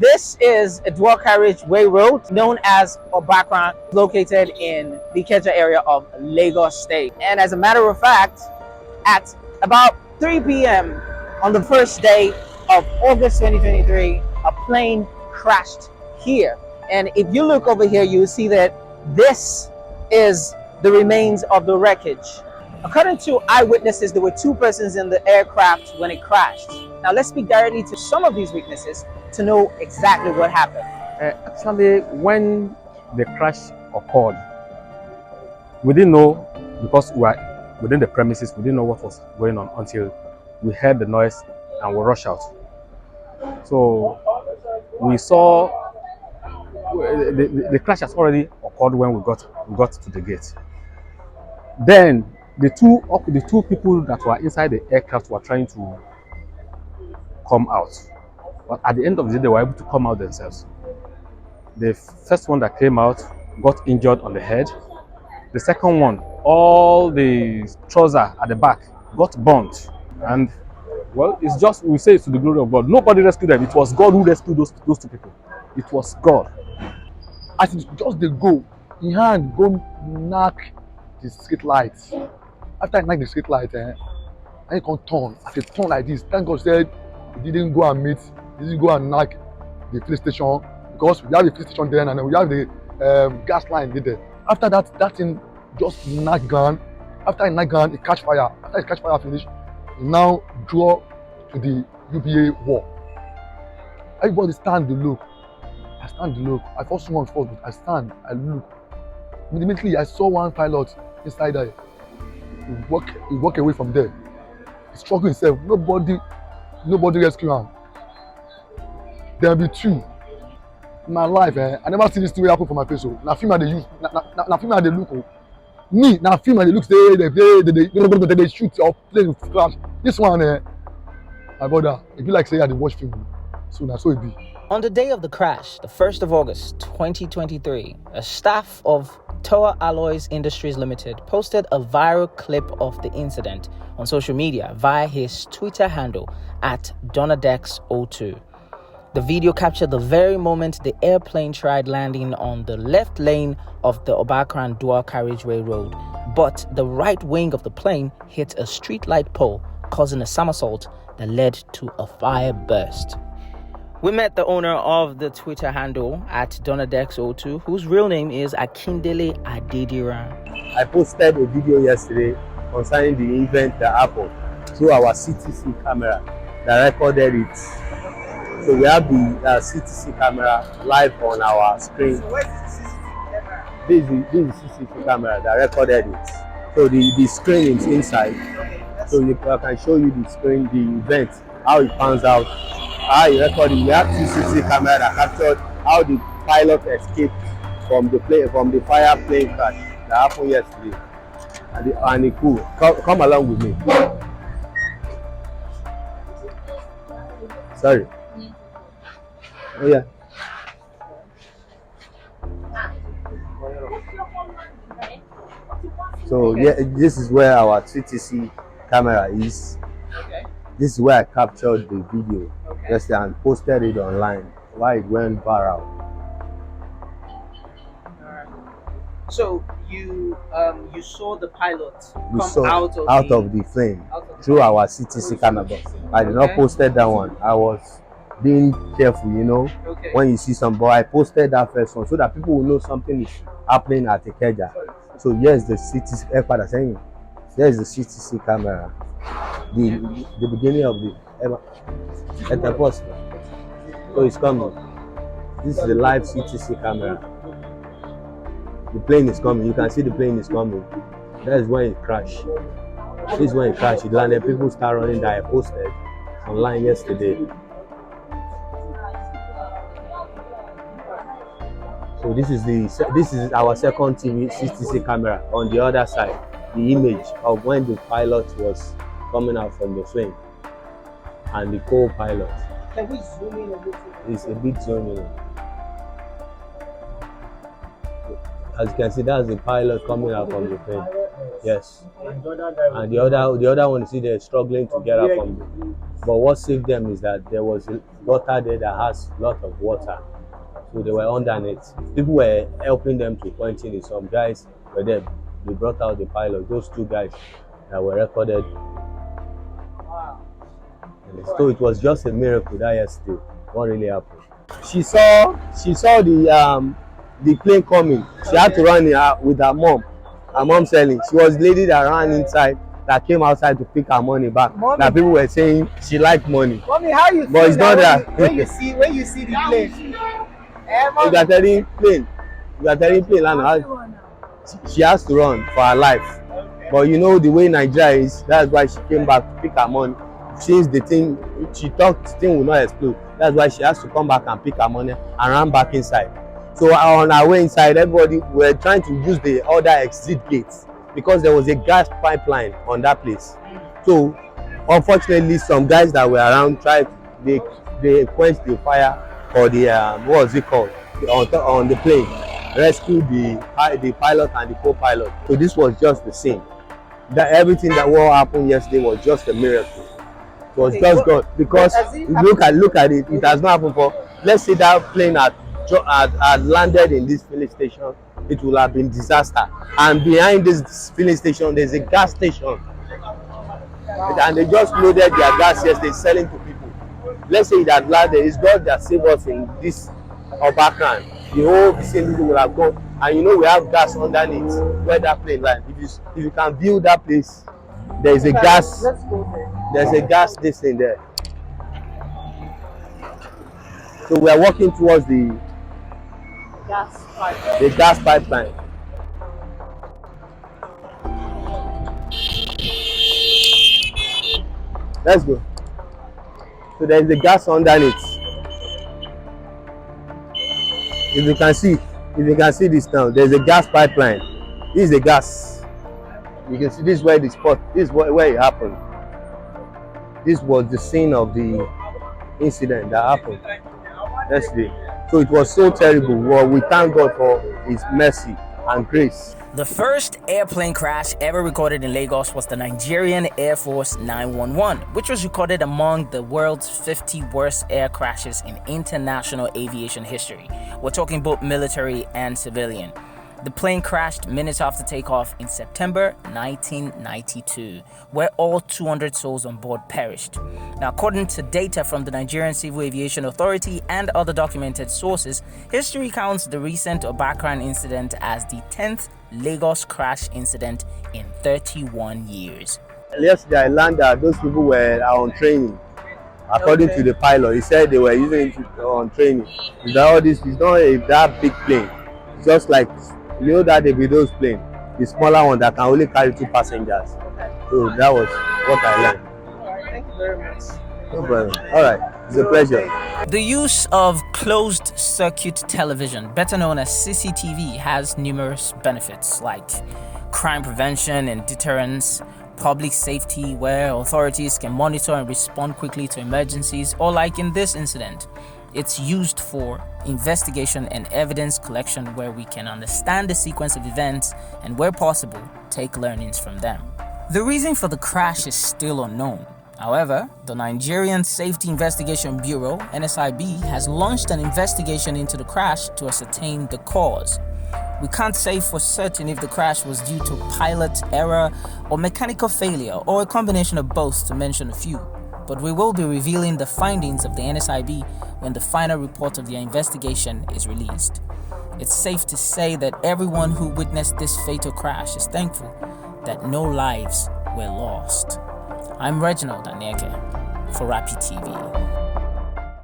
This is a dual carriageway road known as Oba Akran, located in the Ikeja area of Lagos State. And as a matter of fact, at about 3 p.m. on the first day of August 2023, a plane crashed here. And if you look over here, you will see that this is the remains of the wreckage. According to eyewitnesses, there were 2 persons in the aircraft when it crashed. Now let's speak directly to some of these witnesses to know exactly what happened. Actually, when the crash occurred, we didn't know, because we were within the premises, we didn't know what was going on until we heard the noise and we rushed out. So we saw the crash has already occurred when we got to the gate. Then the two people that were inside the aircraft were trying to come out, but at the end of the day, they were able to come out themselves. The first one that came out got injured on the head. The second one, all the trousers at the back got burnt. And well, it's just, we say it's to the glory of God. Nobody rescued them. It was God who rescued those 2 people. It was God. As it just they go, in hand go knock the street lights. After I knock the street light, and you can turn. As it turn like this, thank God said he didn't go and meet, he didn't go and knock the police station, because we have the police station there and then we have the gas line there. After that thing just knock gun. After it knock gun, it catch fire. After it catch fire finish, it now draw to the UBA wall. Everybody stand to look. I stand to look. I thought someone fall, but I stand, I look. Immediately I saw one pilot inside there. He walk away from there. He struggle himself. Nobody rescue him. There be 2. In my life, I never see this thing happen for my face. So now film they use, now film they look. Me, now film they look. They shoot or play with crash. This one, my brother, if you like say I dey watch film, so now so it be. On the day of the crash, the 1st of August 2023, a staff of Toa Alloys Industries Limited posted a viral clip of the incident on social media via his Twitter handle at Donadex02. The video captured the very moment the airplane tried landing on the left lane of the Oba Akran dual carriageway road, but the right wing of the plane hit a streetlight pole, causing a somersault that led to a fire burst. We met the owner of the Twitter handle at Donadex02, whose real name is Akindele Adediran. I posted a video yesterday concerning the event that happened through our CTC camera that recorded it. So we have the CTC camera live on our screen. So where's the CCTV camera? This is the CCTV camera that recorded it. So the screen is inside. So I can show you the screen, the event, how it pans out, how it recorded. We have CCTV camera that captured how the pilot escaped from the fire plane crash that happened yesterday. And it cool. Come along with me. Sorry. Oh yeah. So yeah, this is where our CTC camera is. Okay. This is where I captured the video yesterday and posted it online. Why it went viral. So you saw the pilot We come saw out of the flame through our CTC camera. I did not posted that one. I was being careful, you know. Okay. When you see some boy, I posted that first one so that people will know something is happening at Ikeja. So here's the CTC airport saying. There's the CTC camera. The beginning of the post. So it's coming. This is the live CTC camera. The plane is coming. You can see the plane is coming. That is when it crashed. This is when it crashed. It landed. People start running that I posted online yesterday. So this is our second TV CTC camera on the other side. The image of when the pilot was coming out from the flame and the co-pilot. Can we zoom in a little? It's a bit zooming. As you can see, that's the pilot coming out from the plane. Yes. And the other one, you see, they're struggling to get up from. But what saved them is that there was a gutter there that has a lot of water, so they were underneath. People were helping them to point in it. Some guys were there. They brought out the pilot. Those two guys that were recorded. So it was just a miracle that yesterday. What really happened? She saw the plane coming. She had to run with her mom. Her mom selling. She was the lady that ran inside, that came outside to pick her money back. Mommy, that people were saying she liked money. Mommy, how you but feel it's not that. when you see the plane? You are telling plane and she has to run for her life. But you know the way Nigeria is, that's why she came back to pick her money. Since the thing, she thought the thing will not explode. That's why she has to come back and pick her money and run back inside. So on our way inside, everybody were trying to use the other exit gates because there was a gas pipeline on that place. So unfortunately, some guys that were around they quenched the fire for the what was it called on the plane, rescued the pilot and the co-pilot. So this was just the same. That everything that what happened yesterday was just a miracle. It was just God, because look at it. It has not happened for. Let's say that plane had landed in this filling station, it will have been disaster. And behind this filling station, there's a gas station, and they just loaded their gas yesterday, selling to people. Let's say it had landed. It's God that saved us in this Oba Akran. The whole vicinity will have gone, and you know we have gas underneath where that plane landed. If you can view that place, there is a gas. Let's go there. There's a gas station there. So we are walking towards the gas pipeline. Let's go. So there is a gas underneath. If you can see this now, there's a gas pipeline. This is the gas. You can see this is where the spot. This is where it happened. This was the scene of the incident that happened yesterday. So it was so terrible. Well, we thank God for His mercy and grace. The first airplane crash ever recorded in Lagos was the Nigerian Air Force 911, which was recorded among the world's 50 worst air crashes in international aviation history. We're talking both military and civilian. The plane crashed minutes after takeoff in September 1992, where all 200 souls on board perished. Now, according to data from the Nigerian Civil Aviation Authority and other documented sources, history counts the recent Oba Akran incident as the 10th Lagos crash incident in 31 years. Yesterday I learned that those people were on training. According to the pilot, he said they were using it on training. It's not that big plane. It's just like, you know, that those plane, the smaller one that can only carry 2 passengers. So that was what I learned. Alright, thank you very much. No problem. Alright, it's a pleasure. The use of closed circuit television, better known as CCTV, has numerous benefits like crime prevention and deterrence, public safety where authorities can monitor and respond quickly to emergencies, or like in this incident, it's used for investigation and evidence collection where we can understand the sequence of events and, where possible, take learnings from them. The reason for the crash is still unknown. However, the Nigerian Safety Investigation Bureau, NSIB, has launched an investigation into the crash to ascertain the cause. We can't say for certain if the crash was due to pilot error or mechanical failure, or a combination of both, to mention a few. But we will be revealing the findings of the NSIB when the final report of their investigation is released. It's safe to say that everyone who witnessed this fatal crash is thankful that no lives were lost. I'm Reginald Anyeke for Rappi TV.